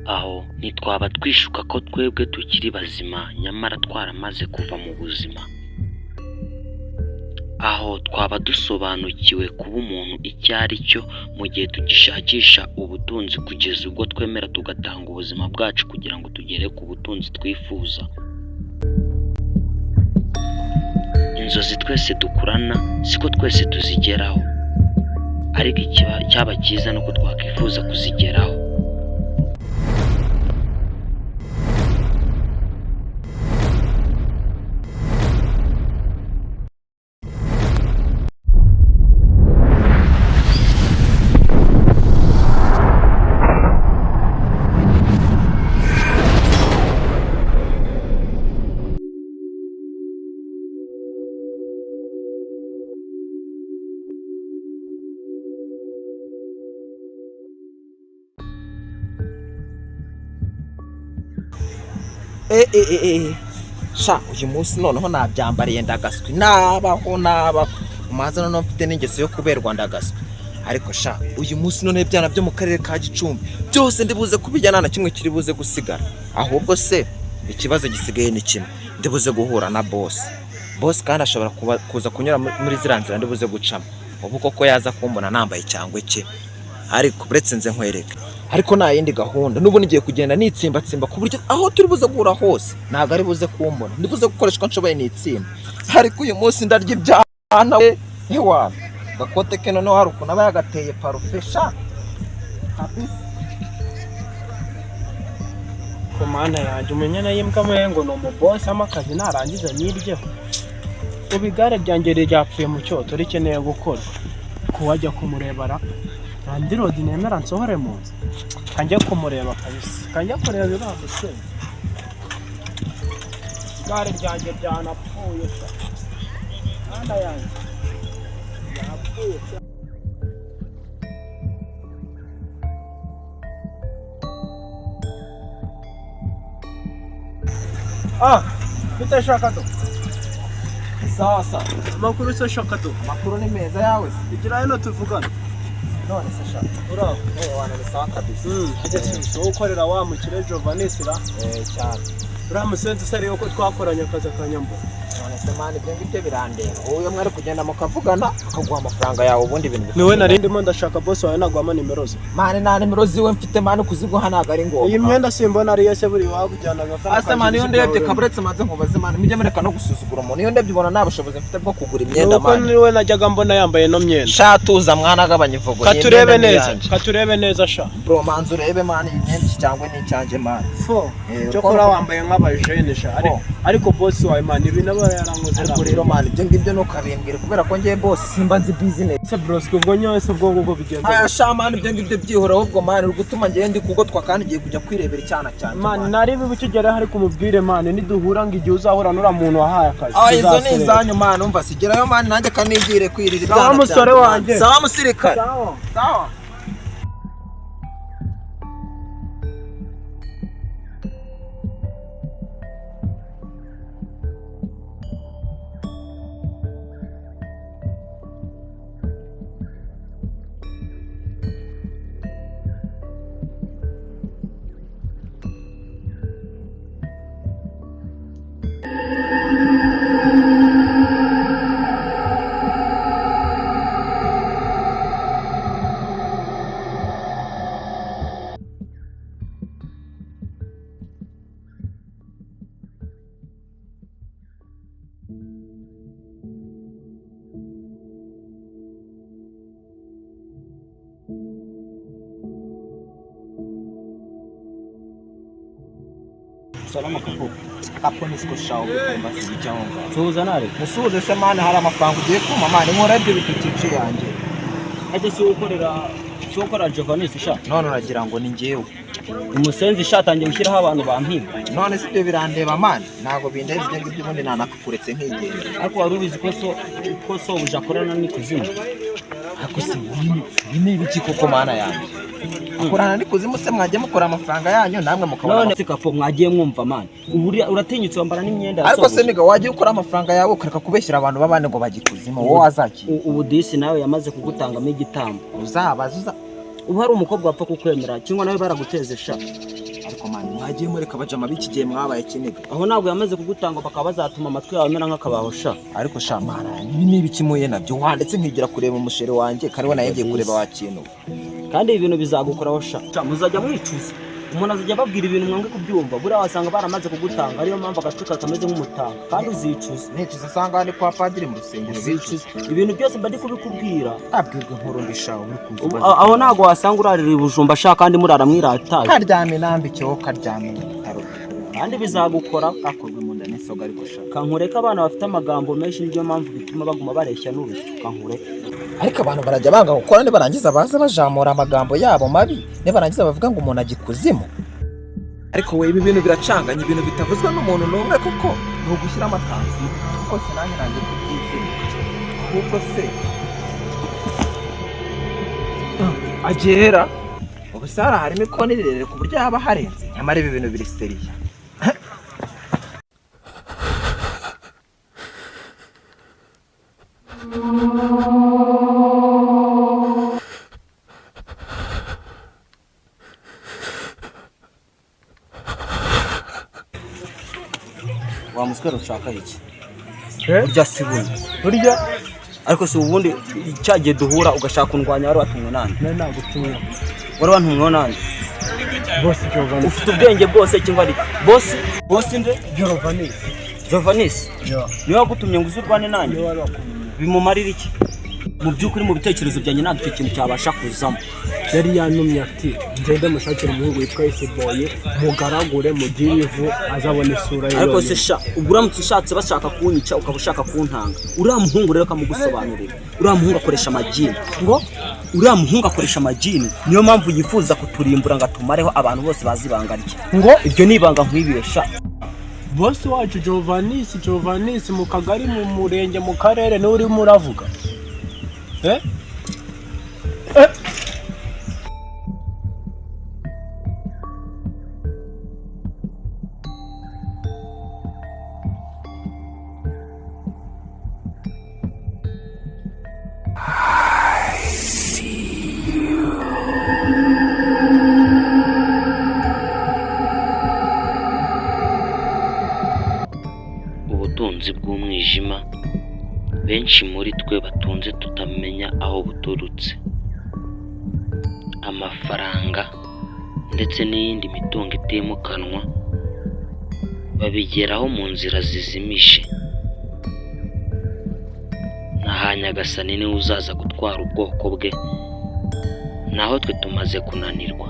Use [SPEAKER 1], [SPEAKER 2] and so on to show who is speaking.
[SPEAKER 1] aho ntitwaba twishuka ko twebwe tukiri bazima nyamara twaramaze kuva mu buzima, aho twaba dusobanukiwe kuba umuntu icyo ari cyo mu gihe tugishakisha ubutunzi kugeza ubwo twemera tugatanga ubuzima bwacu kugira ngo tugere ku butunzi twifuza. Inzozi twese dukurana siko twese tuzigeraho, ariko icyaba cyiza nuko twakwifuza kuzigeraho.
[SPEAKER 2] Sha uyu munsi noneho nabyambariye ndagaswi nabaho umaze noneho mfite n'ingeso yo kuberwa ndagaswi, ariko sha uyu munsi none byana byo mu karere ka Gicumbi byose ndibuze kubijyana na kimwe kiri buze gusigara, ahubwo se ikibazo gisigaye ni kimwe, ndibuze guhura na boss kandi ashobora kuza kunyura muri zira nzira ndibuze gucamo, ubu koko yaza kumbona nambaye cyangwe cye, ariko buretse nze nkwereka, ariko nta yindi gahunda n'ubu nigiye kugenda nitsimbatsimba ku buryo aho turi buze guhura hose ntago ari buze kumbona, ndibuze gukoreshwa nshoboye nitsimba, ariko uyu munsi ndarya ibyana we hewa gakote ke noneho hari ukuntu aba yagateye parufe sha kabisa.
[SPEAKER 3] Komana yanjye umunyana y'imbwa mwengo no mu boss amakazi narangiza niryeho, ubigare byanjye ryapfuye mu cyoto rikeneye gukora kuwajya kumurebara Randy Road nemera nsohore mu nzu kanjye kumureba kabisa, kanjye kureba biraguse igare ryanjye ryanapfuye sha anda yanjye yapfuye. Bitashaka to
[SPEAKER 2] Sasa
[SPEAKER 3] amakuru se shaka to
[SPEAKER 2] makuru ni meza yawe
[SPEAKER 3] igira hino tuvugana
[SPEAKER 2] none se sha
[SPEAKER 3] uraho
[SPEAKER 2] wana ni sawa kabisa.
[SPEAKER 3] Kigese ukorera wa mukire Jovanisira
[SPEAKER 2] cyane
[SPEAKER 3] uramusenze sari yuko twakoranye akazi akanyambo
[SPEAKER 2] none se mani ibyo ngibyo birandeba, uyu mwari kugenda mukavugana akaguha amafaranga yawe ubundi bintu
[SPEAKER 3] niwe narindimo ndashaka boss wawe nagwama nimero ze
[SPEAKER 2] mani nta nimero ziwe mfite mani kuziguha ntago ari ngombwa.
[SPEAKER 3] iyi myenda simbona ari yese buri wagujyanaga
[SPEAKER 2] kandi ase mani iyo ndebye kaburetse maze nkubaze mani mujye mureka no gusuzugura umuntu, iyo ndebye ubona nta bushobozi mfite bwo kugura imyenda mani,
[SPEAKER 3] nuko niwe najyaga mbona yambaye no myenda
[SPEAKER 2] sha tuza mwana agabanya ivugo
[SPEAKER 3] katurebe neza sha
[SPEAKER 2] bro manzi urebe mani imyenda cyangwa n'icyanjye mani
[SPEAKER 3] fo cyo kora wambaye nk'abajene sha ariko boss wawe mani ibi nabo yaranguze
[SPEAKER 2] ariko rero mani ibyo ngibyo nukabimbwira kubera ko ngiye boss simba nzi business
[SPEAKER 3] se bros ubwo nyose ubwo bigenda
[SPEAKER 2] aya sha mani ibyo ngibyo byihora ahubwo mani ugutuma ngiye ndi kugotwa kandi ngiye kujya kwirebera icyana cyane
[SPEAKER 3] mani nari bibukigera hari kumubwire mani niduhura ngo igihe uzahura nura muntu wahaye akazi
[SPEAKER 2] izo ni izanyu mani umva sigerayo mani nanjye kanigire kwirira ibyana
[SPEAKER 3] sawa musore wanjye
[SPEAKER 2] sawa musirikare sawa.
[SPEAKER 3] salama
[SPEAKER 2] kapo nisiko shawo basi bijyonga
[SPEAKER 3] tuza nare
[SPEAKER 2] musuze se mani hari amafaranga ugiye kuma mani nkorebye bitici yanjye
[SPEAKER 3] ajye si ukora Jovanis sha
[SPEAKER 2] none uragira ngo ni ngewe
[SPEAKER 3] umusenzi shatangiye gushyiraho abantu bampiga
[SPEAKER 2] none se ibyo birandeba mani ntago bindeze ibyo ngibyo ubundi nanakakuretse nk'ingendo
[SPEAKER 3] ariko wari ubizi ko so uje akorana n'ikuzimu
[SPEAKER 2] ariko si ni ibiki koko mana yanjye akorana n'ikuzimu se mwagiye mukora amafaranga yanyu namwe mukabona
[SPEAKER 3] none sikapo mwagiye mwumva mani uratinyutse wambara n'imyenda
[SPEAKER 2] ariko se niga wagiye ukora amafaranga yawe ukareka kubeshyira abantu babane ngo bagikuzimu wowe azaki
[SPEAKER 3] ubu disi nawe yamaze kugutangamo igitambo
[SPEAKER 2] uzabaza
[SPEAKER 3] ubu hari umukobwa wapfa kukwemera cyangwa nawe baraguteze sha
[SPEAKER 2] ariko mani mwagiye mureka bajama b'iki gihe mwabaye kinega.
[SPEAKER 4] aho ntabwo yamaze kugutanga bakaba bazatuma amatwi yawe amera nk'akabaho sha.
[SPEAKER 2] Ariko sha mana ibi ni ibikimuye nabyo wandetse nkigira kureba umushere wanjye kandi we nagiye kureba wa kintu.
[SPEAKER 4] Kandi ibi bintu bizagukoraho sha. Muzajya mwicuza. Umuntu azajya ababwira ibintu mwange kubyumva buriya wasanga baramaze kugutanga ariyo mpamvu agacuka kameze nk'umutanga kandi uzicuza.
[SPEAKER 2] Nicuza sanga ni kwa padiri mu rusengero
[SPEAKER 4] uzicuza. Ibintu byose mba ndi kubikubwira.
[SPEAKER 2] Abwirwa nkuru ndishaho uri kuzuba.
[SPEAKER 4] Aho ntago wasanga urarira ibujumba sha kandi murara mwirataye.
[SPEAKER 2] Karyame nambikeho karyame n'itaro.
[SPEAKER 4] Kandi bizagukora
[SPEAKER 2] akorwe mu nda n'isoga ariko sha.
[SPEAKER 4] Kankureka abana bafite amagambo menshi niyo mpamvu bituma baguma bareshya n'urusu. Kankureka.
[SPEAKER 2] Ariko abantu barajya banga gukora ne barangiza baza bajamura amagambo yabo mabi ne barangiza bavuga ngo umuntu agikuzimu. Ariko we ibi bintu biracanganye ibintu bitavuzwa n'umuntu n'umwe kuko no gushyira amatanzi kuko sinanye nanjye kubyize kuko se agera ubusara harimo ikonirere ku buryo yaba harenze nyamara ibi bintu biri seriye.
[SPEAKER 4] Wa muswero ushaka iki? Urya sibuni.
[SPEAKER 3] Urya
[SPEAKER 4] ariko si ubundi cyagiye duhura ugashaka kundwanya wari watumwe nande?
[SPEAKER 3] Nagutumwe.
[SPEAKER 4] Wari wantumwe nande?
[SPEAKER 3] Boss Giovanni.
[SPEAKER 4] Ufite ubwenge bwose cyangwa ari boss nde? Giovannis. Niwe wagutumye ngo uzurwane nanjye? Bimumarira iki? Mu byukuri mu bitekerezo byanjye ntabwo icyo kintu cyabasha kuzamo.
[SPEAKER 3] Yari yanumye ati ngende mushakira umuhungu witwa Iseboye mugaragure mugire ivu azabona isura ye.
[SPEAKER 4] Ariko se sha uburamutse ushatse bashaka kunyica ukaba ushaka kuntanga. Uriya muhungu rero kamugusobanurira. Uriya muhungu akoresha amagini.
[SPEAKER 3] Ngo
[SPEAKER 4] uriya muhungu akoresha amagini niyo mpamvu yifuza kuturimbura ngo atumareho abantu bose bazibanga rye.
[SPEAKER 3] Ngo
[SPEAKER 4] iryo nibanga nkwibesha.
[SPEAKER 3] Boss wacu Giovannis mu kagari mu murenge mu karere ni uri muravuga.
[SPEAKER 1] Ubutunzi bw'umwijima benshi muri twe batunze tutamenya aho buturutse. Amafaranga ndetse n'iyindi mitungo itimukanwa babigeraho mu nzira zizimije. Nta Nyagasani niwe uzaza gutwara ubwoko bwe, naho twe tumaze kunanirwa.